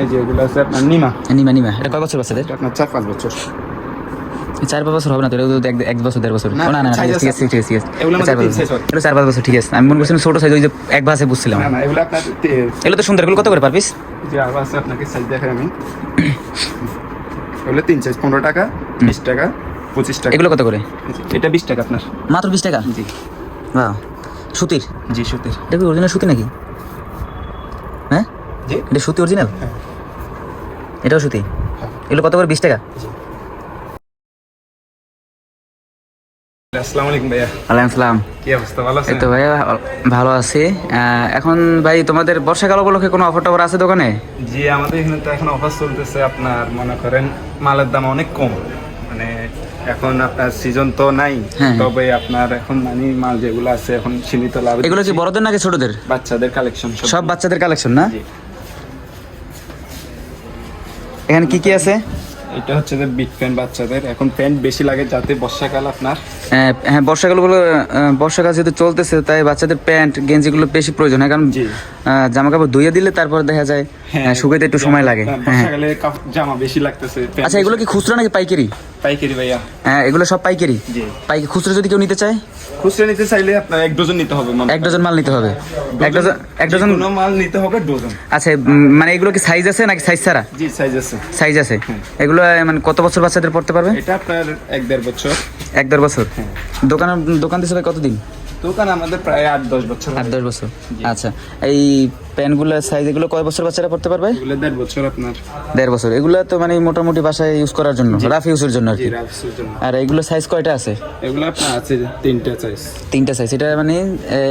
এই যে এগুলো আছে আপনার নিমা। নিমা নিমা এটা কয় বছর বাচ্চাদের? আপনার 4-5 বছর। 4-5 বছর হবে না তো, এটা তো 1 বছর 1.5 বছর। না, না না size ঠিক আছে ঠিক আছে ঠিক আছে। এগুলোর মধ্যে 3 size হয়। এটা 4-5 বছর ঠিক আছে। আমি মনে করছিলাম ছোট সাইজ, ওই যে এক ভাষে বুঝছিলাম। না না, এগুলো আপনার এগুলো তো সুন্দর। এগুলো কত করে পার পিস? যে আরো আছে, আপনাকে সাইজ দেখাই আমি। এগুলো 3 সাইজ, 15 টাকা, 20 টাকা, 25 টাকা। এগুলো কত করে? এটা 20 টাকা আপনার। মাত্র 20 টাকা? জি বাহ, সুতির? জি সুতির। এটা কি অরিজিনাল সুতি নাকি? হ্যাঁ জি এটা সুতি অরিজিনাল? হ্যাঁ। এটাও সুতি? হ্যাঁ। এগুলো কত করে? 20 টাকা? আসসালামু আলাইকুম ভাইয়া। ওয়ালাইকুম আসসালাম। কি অবস্থা, ভালো আছেন? এই তো ভাইয়া ভালো আছি। এখন ভাই তোমাদের বর্ষাকাল উপলক্ষে কোনো অফার টফার আছে দোকানে? জি, আমাদের এখানে তো এখন অফার চলতেছে। আপনার মনে করেন মালের দাম অনেক কম, মানে এখন আপনার সিজন তো নাই। হ্যাঁ। তবে আপনার এখন মানে মাল যেগুলো আছে এখন সীমিত লাভ। এগুলো কি বড়দের নাকি ছোটদের? বাচ্চাদের কালেকশন সব বাচ্চাদের কালেকশন না? জি। এখানে কি কি আছে? এটা হচ্ছে যে বিগ প্যান্ট বাচ্চাদের। এখন প্যান্ট বেশি লাগে যাতে বর্ষাকাল আপনার। হ্যাঁ, বর্ষাকাল যেহেতু চলতেছে তাই বাচ্চাদের প্যান্ট গেঞ্জিগুলো বেশি প্রয়োজন হয়, কারণ জি। জামা কাপড় ধুয়ে দিলে তারপর দেখা যায় শুকাইতে একটু সময় লাগে। হ্যাঁ। বর্ষাকালে জামা বেশি লাগতেছে। প্যান্ট আচ্ছা, এগুলো কি খুচরা নাকি পাইকারি? পাইকারি ভাইয়া। হ্যাঁ, এগুলো সব পাইকারি? জি। খুচরা যদি কেউ নিতে চায়? খুচরা নিতে চাইলে আপনার 1 ডজন নিতে হবে। 1 ডজন মাল নিতে হবে? এক ডজন কোনো মাল নিতে হবে ডজন। আচ্ছা, মানে এগুলো কি সাইজ আছে নাকি সাইজ ছাড়া? জি সাইজ আছে। সাইজ আছে। এগুলো মানে কত বছর বাচ্চাদের পড়তে পারবে? এটা আপনার 1-1.5 বছর। 1-1.5 বছর? দোকান দিচ্ছে ভাই কতদিন? দোকান আমাদের প্রায় 8-10 বছর। 8-10 বছর। আচ্ছা, এই প্যান্টগুলোর সাইজ এগুলো কয় বছর বাচ্চারা পড়তে পারবে? এগুলো 1.5 বছর আপনার। 1.5 বছর। এগুলো তো মানে মোটামুটি বাসায় ইউজ করার জন্য, রাফ ইউজের জন্য আর জি কি। রাফসের জন্য। আর এগুলো সাইজ কয়টা আছে? এগুলো আপনার আছে 3টা সাইজ। 3টা সাইজ। এটা মানে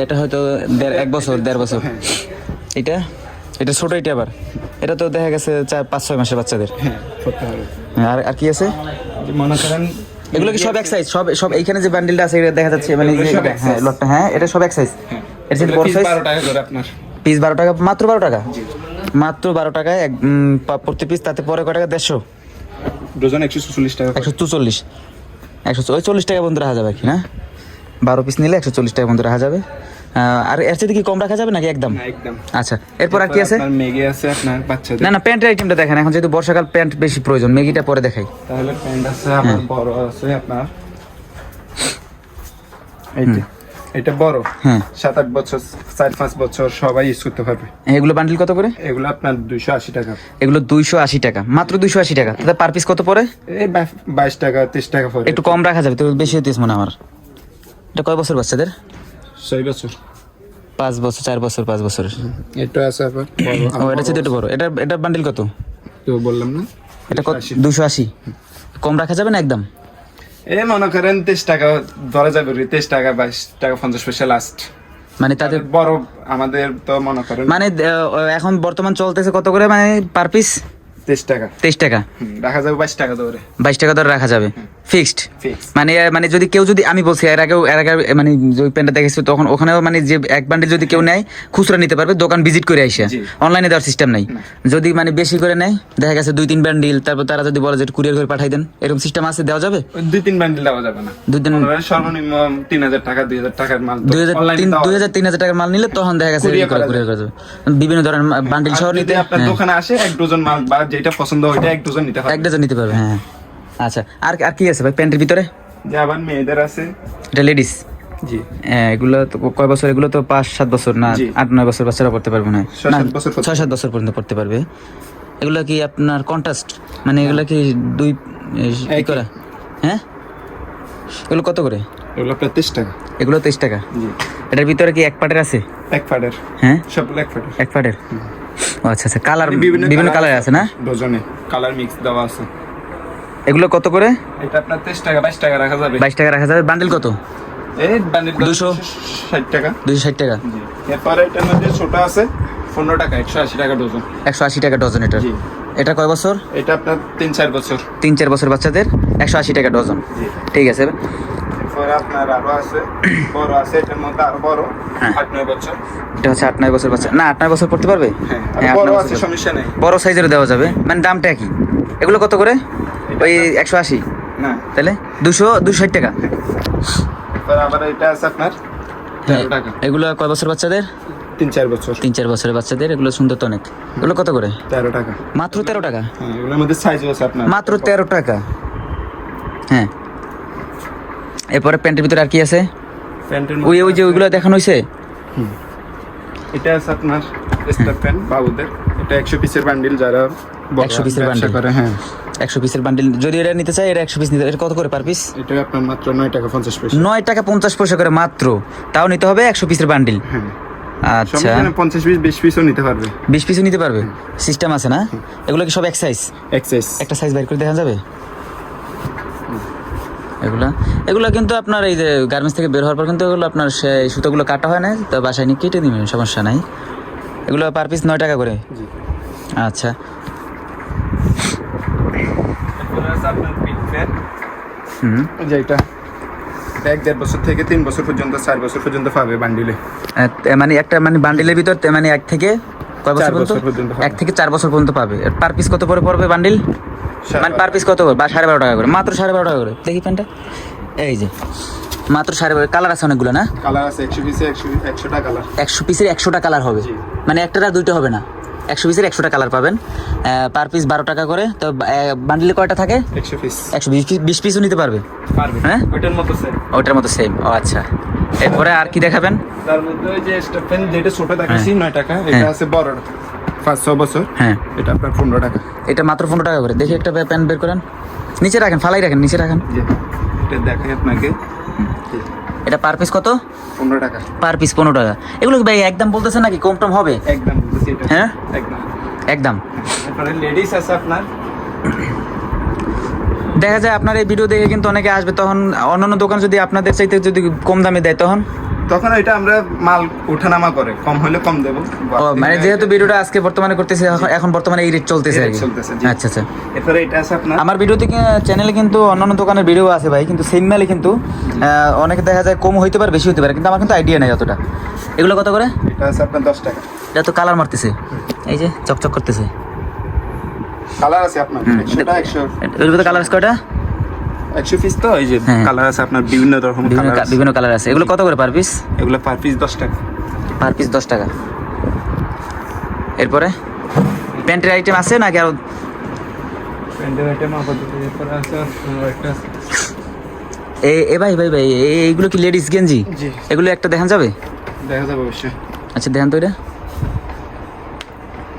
এটা হয়তো 1 বছর 1.5 বছর। হ্যাঁ। এটা ছোট। এটা আবার এটা তো দেখা গেছে 4-5-6 মাসের বাচ্চাদের। হ্যাঁ করতে হবে। আর কি আছে? যে মনে করেন এগুলো কি সব এক সাইজ? সব এইখানে যে বান্ডিলটা আছে এটা দেখা যাচ্ছে মানে এগুলো যে সব এক হ্যাঁ size। লটটা, হ্যাঁ এটা সব এক সাইজ। এর সাথে বড় পিস সাইজ 12 টাকা করে আপনার। পিস 12 টাকা? মাত্র 12 টাকা? জি। মাত্র 12 টাকায় প্রতি পিস। তাতে পরে কয় টাকা? 150? ডজন 144 টাকা। 144? 140 টাকা বন্ধু রাখা যাবে কি না? 12 পিস নিলে 140 টাকা বন্ধু রাখা যাবে। আর এর সাথে কি কম রাখা যাবে নাকি একদম? না একদম। আচ্ছা, এরপর আর কি আছে? আপনার মেগে আছে আপনার বাচ্চাদের। না প্যান্টের আইটেমটা দেখেন। এখন যেহেতু বর্ষাকাল প্যান্ট বেশি প্রয়োজন, মেগিটা পরে দেখাই। তাহলে প্যান্ট আছে আবার বড় আছে আপনার। এইটা এটা বড়। হ্যাঁ। 7-8 বছর, 4-5 বছর সবাই ইউজ করতে পারবে। এগুলো বান্ডিল কত করে? এগুলো আপনার 280 টাকা। এগুলো 280 টাকা? মাত্র 280 টাকা? তাহলে পার পিস কত পড়ে? এই 22 টাকা 23 টাকা পড়ে। একটু কম রাখা যাবে তো? বেশি হইতেছে মনে হয় আমার। এটা কয় বছর বাচ্চাদের? 6 বছর। 5 বছর, 4 বছর, 5 বছর। এটা আছে আবার বড়। ও, এটা চেয়ে একটু বড়। এটা বান্ডিল কত? তো বললাম না। এটা কত? 280? কম রাখা যাবে না একদম? এই মনে করেন 23 টাকা ধরা যাবে। 23 টাকা 22 টাকা 50 পয়সা লাস্ট। মানে তাদের বড় আমাদের তো মনে করেন মানে এখন বর্তমান চলতেছে কত করে মানে পার পিস? 23 টাকা। 23 টাকা? রাখা যাবে 22 টাকা ধরে। 22 টাকা ধরে রাখা যাবে ফিক্সড? Fixed। মানে যদি কেউ আমি বলছি এর আগে মানে যে প্যান্টটা দেখেছি তখন ওখানেও মানে যে এক বান্ডেল যদি কেউ নেয় খুচরা নিতে পারবে, দোকান ভিজিট করে আইসা। জি। অনলাইনে দেওয়ার সিস্টেম নাই। যদি মানে বেশি করে নেয়, দেখা গেছে 2-3 বান্ডিল, তারপর তারা যদি বলে যে কুরিয়ার করে পাঠাই দেন, এরকম সিস্টেম আছে? দেওয়া যাবে? 2-3 বান্ডিল দেওয়া যাবে না। 2-3 মনে করেন সর্বনিম্ন 3000 টাকা 2000 টাকার মাল তো অনলাইনে দেওয়া 2000-3000 টাকার মাল নিলে তখন দেখা গেছে Courier করা কুরিয়ার করে যাবে। বিভিন্ন ধরনের বান্ডিল আর সহ যদি নিতে আপনার দোকানে আসে 1 ডজন মাল বা যেটা পছন্দ ওইটা 1 ডজন নিতে হবে। 1 ডজন নিতে পারবে। হ্যাঁ। আচ্ছা, আর কি আছে ভাই প্যান্টের ভিতরে? যে আবার মেয়েদের আছে। এটা লেডিস? জি। এগুলো তো কয় বছর? এগুলো তো 5-7 বছর না জি। 8-9 বছর বাচ্চারা পড়তে পারবে না? 6-7 বছর পর্যন্ত। 6-7 বছর পর্যন্ত পড়তে পারবে। এগুলো কি আপনার কন্ট্রাস্ট মানে এগুলো কি দুই একই। করা? হ্যাঁ। এগুলো কত করে? এগুলো আপনার 23 টাকা। এগুলো 23 টাকা? জি। এটার ভিতরে কি এক পাটের আছে? এক ফাডের। হ্যাঁ, সবগুলো এক ফাডের। এক পাটের। ও আচ্ছা আচ্ছা, কালার বিভিন্ন বিভিন্ন কালার আছে না? ডজনে কালার মিক্স দেওয়া আছে। এগুলো কত করে? এটা আপনার 23 টাকা 22 টাকা রাখা যাবে। 22 টাকা রাখা যাবে। বান্ডিল কত? এই বান্ডিল 260 টাকা। 260 টাকা? জি। এরপরে এটার মধ্যে ছোট আছে 15 টাকা 180 টাকা ডজন। 180 টাকা ডজন এটা? জি। এটা কয় বছর? এটা আপনার 3-4 বছর। 3-4 বছর বাচ্চাদের 180 টাকা ডজন। জি। ঠিক আছে। এরপরে আপনার আরো আছে বড় আছে, এটার মধ্যে আরো বড় 8-9 বছর। এটা হচ্ছে 8-9 বছর বাচ্চা না? 8-9 বছর পড়তে পারবে? হ্যাঁ, হ্যাঁ, আর বড় 8-9 আছে বছর। সমস্যা নেই। বড় সাইজের দেওয়া যাবে মানে দামটা কি? এগুলো কত করে? ওই 180? না তাহলে 260 টাকা? এরপর আবার এটা আছে আপনার 13 টাকা। এগুলো কয় বছর বাচ্চাদের? 3-4 বছর। 3-4 বছরের বাচ্চাদের এগুলো সুন্দর তো অনেক। এগুলো কত করে? 13 টাকা। মাত্র 13 টাকা? হ্যাঁ, এগুলোর মধ্যে সাইজও আছে আপনার। মাত্র 13 টাকা। হ্যাঁ, এরপরে প্যান্টের ভিতরে আর কি আছে? প্যান্টের ওই যে ওইগুলো দেখানো হয়েছে। এটা আছে আপনার স্টাফ প্যান্ট বাবুদের। এটা 100 পিসের বান্ডিল, যারা 100 পিসের ব্যবসা বান্ডিল করে। হ্যাঁ, 100 পিসের বান্ডিল যদি এটা নিতে চাই, এটা 100 পিস নিতে, এটা কত করে পার পিস? এটা আপনার মাত্র 9 টাকা 50 পয়সা। 9 টাকা 50 পয়সা করে মাত্র, তাও নিতে হবে 100 পিসের বান্ডিল। হ্যাঁ, আচ্ছা, 50 পিস 20 পিসও নিতে পারবে। 20 পিসও নিতে পারবে, সিস্টেম আছে না? এগুলো কি সব এক সাইজ? এক সাইজ। একটা সাইজ বাইর করে দেখা যাবে? এগুলা কিন্তু আপনার এই যে গার্মেন্টস থেকে বের হওয়ার পর কিন্তু এগুলো আপনার সেই সুতোগুলো কাটা হয় না, তো বাসায় নিয়ে কেটে দিবেন, সমস্যা নাই। এগুলো পার পিস 9 টাকা করে। জি। আচ্ছা, এরপরে আছে আপনার পিট প্যান্ট। হুম, যেটা 1-1.5 বছর থেকে 3 বছর পর্যন্ত, 4 বছর পর্যন্ত পাবে বান্ডিলে। মানে একটা মানে বান্ডিলের ভিতর মানে 1 থেকে কয় বছর 4 বছর পর্যন্ত? পর্যন্ত 1 থেকে 4 বছর পর্যন্ত পাবে। পার পিস কত করে পড়বে বান্ডিল? মানে পার পিস কত করে? 12.5 টাকা করে, মাত্র 12.5 টাকা করে। দেখি প্যান্টটা, এই যে মাত্র 12.5। কালার আছে অনেকগুলো না? কালার আছে 100 পিসে 100টা কালার। 100 পিসের 100টা কালার হবে, জি। মানে একটা আর দুইটা হবে না। 100 পিসের 100টা কালার পাবেন, পার পিস 12 টাকা করে। তো বান্ডিলে কয়টা থাকে? 100 পিস। 20 পিসও নিতে পারবে। পারবে। হ্যাঁ, ওইটার মতো সেম। ওটার মতো সেম। ও আচ্ছা, এরপরে আর কি দেখাবেন? তার মধ্যে ওই যে স্টাফ প্যান্ট যেটা ছোট দেখাচ্ছি 9 টাকা, এটা আছে বড় 5-6 বছর। হ্যাঁ, এটা আপনার 15 টাকা। এটা মাত্র 15 টাকা করে। দেখি একটা প্যান্ট বের করেন, নিচে রাখেন, ফালাই রাখেন, নিচে রাখেন। জি, এটা দেখাই আপনাকে। জি, এটা পার পিস কত? 15 টাকা। পার পিস 15 টাকা। এগুলো কি ভাই একদম বলতেছেন নাকি কম টম হবে? একদম বলতেছি এটা। হ্যাঁ? একদম। একদম। তারপরে লেডিস আছে আপনার। দেখা যায় আপনার এই ভিডিও দেখে কিন্তু অনেকে আসবে, তখন অন্যান্য দোকান যদি আপনাদের চাইতে যদি কম দামে দেয় তখন এটা আমরা মাল ওঠানামা করে, কম হলে কম দেবো। ও মানে যেহেতু ভিডিওটা আজকে বর্তমানে করতেছে, এখন বর্তমানে এই রেট চলতেছে আর কি। চলতেছে, জি। আচ্ছা আচ্ছা। এরপরে এটা আছে আপনার। আমার ভিডিওতে চ্যানেলে কিন্তু অন্যান্য দোকানের ভিডিও আছে ভাই, কিন্তু সেম মালে কিন্তু অনেকে দেখা যায় কম হইতে পারে, বেশি হতে পারে, কিন্তু আমার কিন্তু আইডিয়া নেই অতটা। এগুলো কত করে? এটা আছে আপনার 10 টাকা। এটা তো কালার মারতেছে, এই যে চকচক করতেছে। কালার আছে আপনার 100টা 100। এর ভিতরে কালার আছে কয়টা? 100 পিস তো এই যে হ্যাঁ। কালার আছে আপনার, বিভিন্ন রকম কালার আছে। বিভিন্ন কালার আছে। এগুলো কত করে পার পিস? এগুলো পার পিস 10 টাকা। পার পিস 10 টাকা। এরপরে প্যান্টের আইটেম আছে নাকি আরো? প্যান্টের আইটেম আপাতত এরপরে আছে একটা। এ ভাই এইগুলো কি লেডিস গেঞ্জি? জি। এগুলো একটা দেখান যাবে? দেখা যাবে অবশ্যই। আচ্ছা, দেখান তো এটা।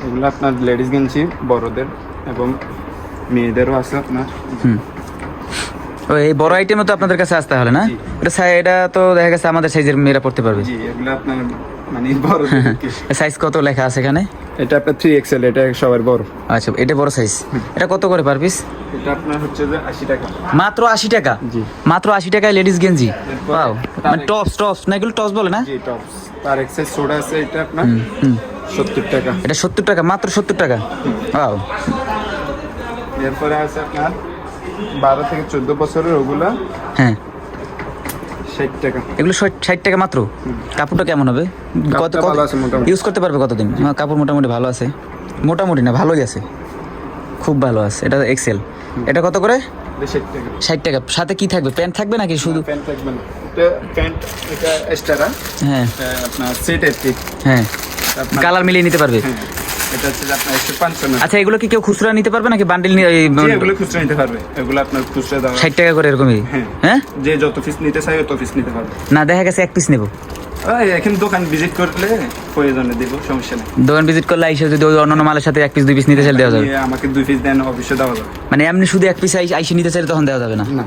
এগুলো আপনার লেডিস গেঞ্জি বড়দের এবং মেয়েদেরও আছে আপনার। হুম, ও এই বড় আইটেমও তো আপনাদের কাছে আসতে হলে না? জি। এটা তো দেখা গেছে আমাদের সাইজের মেয়েরা পড়তে পারবে। জি, এগুলো আপনার মানে বড়দের। সাইজ কত লেখা আছে এখানে? এটা আপনার 3XL, এটা সবার বড়। আচ্ছা, এটা বড় সাইজ। এটা কত করে পার পিস? এটা আপনার হচ্ছে যে 80 টাকা। মাত্র 80 টাকা? জি। মাত্র 80 টাকায় লেডিস গেঞ্জি। এরপর ওয়াও, মানে টপস না, এগুলো টপস বলে না? জি, টপস। তার এক্সাইজ সোডা আছে, এটা আপনার হুম, 70 টাকা। এটা 70 টাকা, মাত্র 70 টাকা। ওয়াও। এরপরে আছে আপনার 12 থেকে 14 বছরের, ওগুলা হ্যাঁ, 60 টাকা। এগুলো 60 টাকা মাত্র। কাপড়টা কেমন হবে? কাপড়টা ভালো আছে মোটামুটি। ইউজ করতে পারবে কতদিন? কাপড় মোটামুটি ভালো আছে, মোটামুটি না ভালোই আছে, খুব ভালো আছে। এটা এক্সেল। এটা কত করে? এটা 60 টাকা। 60 টাকা। সাথে কি থাকবে? প্যান্ট থাকবে নাকি শুধু? প্যান্ট থাকবে না, এটা প্যান্ট, এটা এক্সট্রা। হ্যাঁ আপনার সেট আর কি। হ্যাঁ, আপনার কালার মিলিয়ে নিতে পারবে। হ্যাঁ, এটা হচ্ছে যে আপনার 155। আচ্ছা, এগুলো কি কেউ খুচরা নিতে পারবে নাকি বান্ডিল নিয়ে? জি, এগুলো খুচরা নিতে পারবে। এগুলো আপনার খুচরা দাও 60 টাকা করে এরকমই? হ্যাঁ। হ্যাঁ, যে যত পিস নিতে চাই তত পিস নিতে পারবে। না দেখা গেছে এক পিস নেবো, এখন দোকান ভিজিট করলে প্রয়োজনে দেব, সমস্যা নেই। দোকান ভিজিট করলে আইসা যদি ওই অন্যান্য মালের সাথে এক পিস 2 পিস নিতে চাইলে দেওয়া যাবে? আপনি আমাকে 2 পিস দেন, অবশ্যই দেওয়া যাবে। মানে এমনি শুধু এক পিস আইসি নিতে চাইলে তখন দেওয়া যাবে না? না,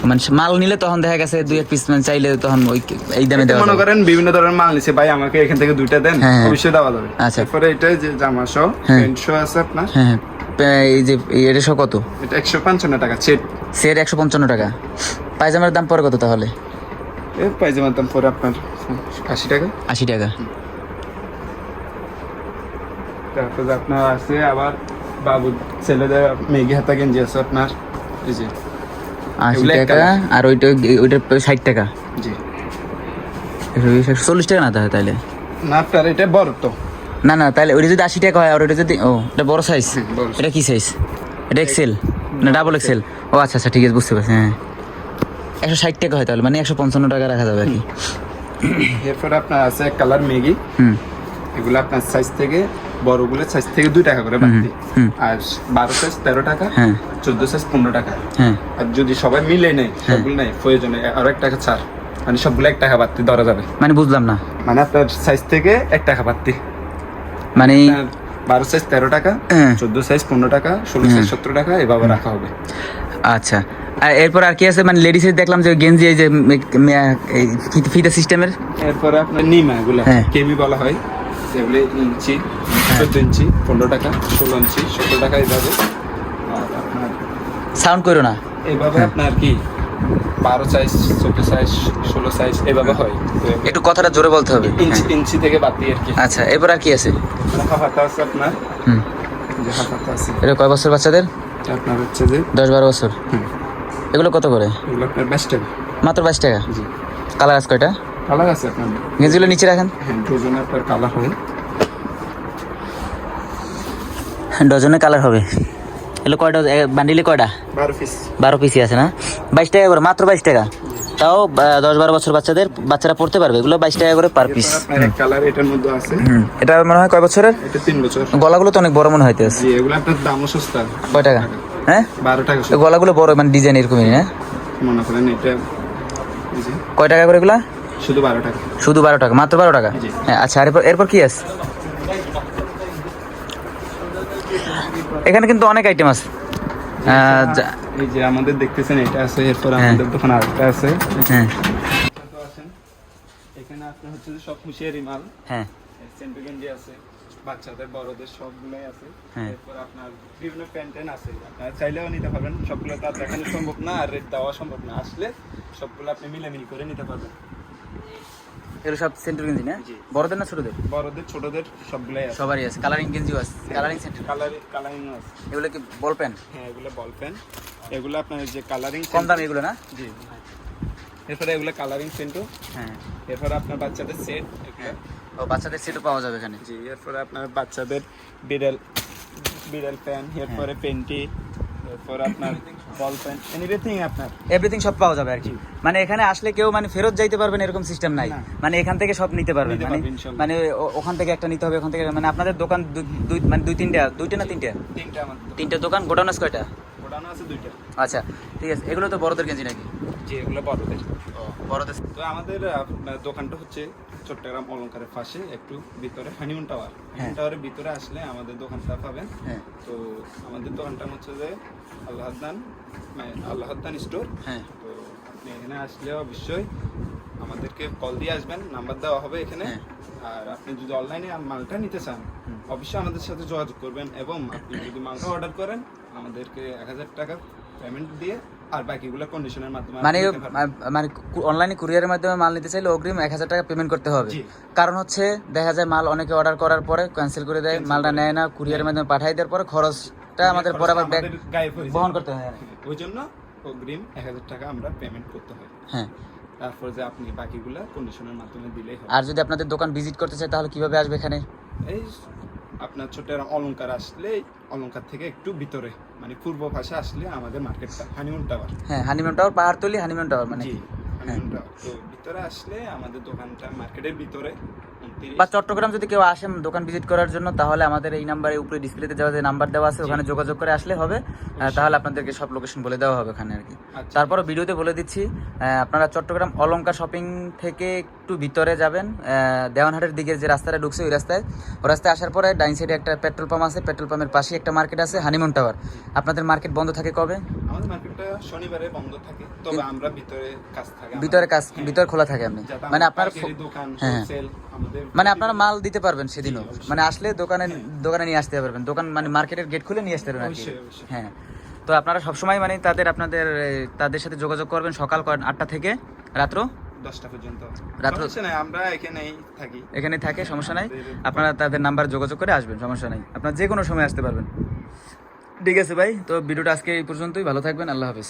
মানে মাল নিলে তখন দেখা গেছে 2-1 পিস চাইলে তখন ওই এই দামে দেওয়া মনে যাবে। করেন বিভিন্ন ধরনের মাল নিছে, ভাই আমাকে এখান থেকে 2টা দেন, হ্যাঁ, হ্যাঁ। অবশ্যই দেওয়া যাবে। আচ্ছা। তারপরে এটা যে জামা সহ হ্যাঁ। প্যান্ট সহ আছে আপনার, হ্যাঁ হ্যাঁ, এই যে এটা সব কত? এটা 155 টাকা সেট। সেট 155 টাকা। পায়জামার দাম পরে কত তাহলে? এর পায়জামার দাম পরে আপনার 80 টাকা। 80 টাকা। তারপরে আপনার আছে আবার বাবু ছেলেদের মেঘি হাতা গেঞ্জি আছে আপনার, এই যে 80 এগুলো এক টাকা। কালার। আর ওইটা 60 টাকা। জি। 40 টাকা না তাহলে? না, আপনার এটা বড় তো। না তাহলে ওইটা যদি 80 টাকা হয়, আর ওইটা যদি এটা বড় সাইজ, হ্যাঁ, বড় size। এটা কি সাইজ? এটা এক্সেল না ডাবল এক্সেল? ও আচ্ছা আচ্ছা, ঠিক আছে, বুঝতে পারছি। হ্যাঁ, 160 টাকা হয় তাহলে, মানে 155 টাকা রাখা যাবে আর কি। এরপরে আপনার আছে এক কালার মেঘি, হুম, এগুলো আপনার সাইজ থেকে বড়গুলোর সাইজ থেকে 2 টাকা করে বাড়তি। আর 12 সাইজ 13 টাকা, হ্যাঁ 14 সাইজ 15 টাকা। হ্যাঁ আর যদি সবাই মিলে নেয় সবগুলো নেয় প্রয়োজনে আরো 1 টাকা ছাড়, মানে সবগুলো 1 টাকা বাড়তি ধরা যাবে। মানে বুঝলাম না, মানে আপনার সাইজ থেকে 1 টাকা বাড়তি। মানে 12 সাইজ 13 টাকা, হ্যাঁ। 14 সাইজ 15 টাকা, 16 সাইজ 17 টাকা এভাবে রাখা হবে। আচ্ছা, আর এরপর আর কি আছে? মানে লেডিসের দেখলাম যে গেঞ্জি এই যে ফিতা সিস্টেমের। এরপরে আপনার নিমা এগুলো হ্যাঁ। কেমি বলা হয়, এগুলো ইঞ্চি 14 ইঞ্চি 15 টাকা, 16 ইঞ্চি 17 টাকা এইভাবে। আর আপনার সাউন্ড করো না, এইভাবে আপনার কি 12 সাইজ 14 সাইজ 16 সাইজ এভাবে হয়। তো একটু কথাটা জোরে বলতে হবে। ইঞ্চি থেকে বাড়তি আর কি। আচ্ছা, এরপর আর কি আছে? হাফাতা আছে আপনার, হুম, যে হাফাতা আছে এটা কয় বছর বাচ্চাদের? আপনার হচ্ছে যে 10-12 বছর। এগুলো কত করে? এগুলো আপনার 22 টাকা। মাত্র 22 টাকা। জি, কালার আছে কয়টা? কালার আছে আপনার। গেঞ্জিগুলো নিচে রাখেন। হ্যাঁ, দুজনে আপনার কালার হয়। ডজনে কালার হবে। এগুলো কয়টা বান্ডিলে কয়টা? 12 পিস। 12 পিসি আছে না? 22 টাকা করে, মাত্র 22 টাকা। তাও 10-12 বছর বাচ্চারা পড়তে পারবে। এগুলো 22 টাকা করে পার পিস। আপনার এক কালার এটার মধ্যে আছে। এটা মনে হয় কয় বছরের? এটা 3 বছর। গলাগুলো তো অনেক বড় মনে হইতেছে। জি, এগুলো আপনার দামও সস্তা। কয় টাকা? হ্যাঁ 12 টাকা তো গলাগুলো বড়, মানে ডিজাইন এরকমই না? মনে করেন এটা। জি, কয় টাকা করে এগুলা? শুধু 12 টাকা। শুধু 12 টাকা, মাত্র 12 টাকা। জি। হ্যাঁ আচ্ছা, আর এরপর কি আছে? এখানে কিন্তু অনেক আইটেম আছে। এই যে আমাদের দেখতেছেন এটা আছে, এরপর হ্যাঁ। আমাদের দোকানে আরেকটা আছে। হ্যাঁ তো আসেন, এখানে আপনার হচ্ছে যে সব হুঁশিয়ারি মাল। হ্যাঁ সেন্টু গেঞ্জি আছে, বাচ্চাদের বড়দের সবগুলোই আছে। হ্যাঁ। এরপর আপনার বিভিন্ন প্যান্টেন আছে, আপনারা চাইলেও নিতে পারবেন। সবগুলো তো আর দেখানো সম্ভব না, আর রেট দেওয়া সম্ভব না। আসলে সবগুলো আপনি মিলামিলি করে নিতে পারবেন। এগুলো সব সেন্টার গেঞ্জি না? জি। বড়দের না ছোটদের? বড়দের ছোটদের সবগুলাই আছে। সবারই আছে। কালারিং গেঞ্জিও আছে, কালারিং সেন্টার। কালারিং আছে। এগুলো কি বল পেন? হ্যাঁ, এগুলো বল পেন। এগুলো আপনার যে কালারিং কম দামে এগুলো না? জি। এরপরে এগুলো কালারিং সেন্টু। হ্যাঁ। এরপরে আপনার বাচ্চাদের সেট এগুলো। ও বাচ্চাদের সেটও পাওয়া যাবে এখানে। জি, এরপরে আপনার বাচ্চাদের বিড়াল প্যান, এরপরে পেন্টি, এরপর আপনার বল পেন, এনিথিং আপনার এভরিথিং সব পাওয়া যাবে আর কি। মানে এখানে আসলে কেউ মানে ফেরত যাইতে পারবেন এরকম সিস্টেম নাই। না। মানে এখান থেকে সব নিতে পারবেন। নিতে মানে পারবেন ইনশাল্লাহ। মানে ওখান থেকে একটা নিতে হবে, ওখান থেকে মানে আপনাদের দোকান মানে দুইটা না তিনটা? তিনটা আমাদের তিনটা দোকান। গোডাউন আছে কয়টা? গোডাউন আছে 2টা। আচ্ছা ঠিক আছে। এগুলো তো বড়দের গেঞ্জি নাকি? জি, এগুলো বড়দের। বড়দের। তো আমাদের আপনার দোকানটা হচ্ছে চট্টগ্রাম অলংকারের পাশে, একটু ভিতরে হানিমুন টাওয়ার। হানিমুন টাওয়ারের ভিতরে আসলে আমাদের দোকানটা পাবেন। হ্যাঁ তো আমাদের দোকানটা হচ্ছে যে আল্লাহদ্দান স্টোর। হ্যাঁ। তো আপনি এখানে আসলে অবশ্যই আমাদেরকে কল দিয়ে আসবেন, নাম্বার দেওয়া হবে এখানে। হ্যাঁ। আর আপনি যদি অনলাইনে মালটা নিতে চান অবশ্যই আমাদের সাথে যোগাযোগ করবেন, এবং আপনি যদি মালটা অর্ডার করেন আমাদেরকে 1000 টাকা পেমেন্ট দিয়ে, আর বাকিগুলো কন্ডিশনের মাধ্যমে মানে আপনি নিতে পারবেন। মানে অনলাইনে কুরিয়ারের মাধ্যমে মাল নিতে চাইলে অগ্রিম 1000 টাকা পেমেন্ট করতে হবে। জি। কারণ হচ্ছে দেখা যায় মাল অনেকে অর্ডার করার পরে ক্যান্সেল করে দেয়, মালটা নেয় না, কুরিয়ারের মাধ্যমে পাঠাই দেওয়ার পরে খরচটা আমাদের পরে আবার ব্যাক আমাদের গায়ে পড়ে যায়। বহন করতে হয়। ওই জন্য অগ্রিম 1000 টাকা আমরা পেমেন্ট করতে হয়। হ্যাঁ। তারপর যে আপনি বাকিগুলো কন্ডিশনের মাধ্যমে দিলেই হবে। আর যদি আপনাদের দোকান ভিজিট করতে চাই তাহলে কিভাবে আসবে এখানে? এই আপনার ছোট অলংকার আসলে, অলংকার থেকে একটু ভিতরে মানে পূর্ব পাশে আসলে আমাদের মার্কেটটা হানিমুন টাওয়ার। হ্যাঁ, honeymoon tower, Pahartali honeymoon tower মানে। জি, হানিমুন টাওয়ার। তো ভিতরে আসলে আমাদের দোকানটা মার্কেটের ভিতরে 29। বা চট্টগ্রাম যদি কেউ আসেন দোকান ভিজিট করার জন্য, তাহলে আমাদের এই নাম্বারে উপরে ডিসপ্লেতে যাওয়া যে নাম্বার দেওয়া আছে ওখানে যোগাযোগ করে আসলে হবে। তাহলে আপনাদেরকে সব লোকেশন বলে দেওয়া হবে ওখানে আর কি। আচ্ছা। তারপরও ভিডিওতে বলে দিচ্ছি, আপনারা চট্টগ্রাম অলংকার শপিং থেকে একটু ভিতরে যাবেন, দেওয়ানহাটের দিকে যে রাস্তাটা ঢুকছে ওই রাস্তায় আসার পরে ডাইন সাইডে একটা পেট্রোল পাম্প আছে, পেট্রোল পাম্পের পাশে একটা মার্কেট আছে হানিমুন টাওয়ার। আপনাদের মার্কেট বন্ধ থাকে কবে? আমাদের মার্কেটটা শনিবারে বন্ধ থাকে, তবে আমরা ভিতরে কাজ থাকে আমাদের। ভিতরে কাজ, হ্যাঁ। ভিতরে খোলা থাকে আপনি? যাতে মানে আমাদের আপনার পাইকারি দোকান, হ্যাঁ। হোলসেল আমাদের মানে আপনারা মাল দিতে পারবেন সেদিনও? জি, অবশ্যই। মানে আসলে দোকানে নিয়ে আসতে পারবেন, দোকান মানে মার্কেটের গেট খুলে নিয়ে আসতে পারবেন আর কি। অবশ্যই, অবশ্যই। হ্যাঁ। তো আপনারা সবসময় মানে তাদের সাথে যোগাযোগ করবেন সকাল 8টা থেকে রাত্র 10টা পর্যন্ত। রাত্র সমস্যা নাই, আমরা এখানেই থাকি। এখানে থাকে, সমস্যা নাই। আপনারা তাদের নাম্বার যোগাযোগ করে আসবেন, সমস্যা নাই। আপনারা যে কোনো সময় আসতে পারবেন। ঠিক আছে ভাই, তো ভিডিওটা আজকে এই পর্যন্তই। ভালো থাকবেন, আল্লাহ হাফেজ।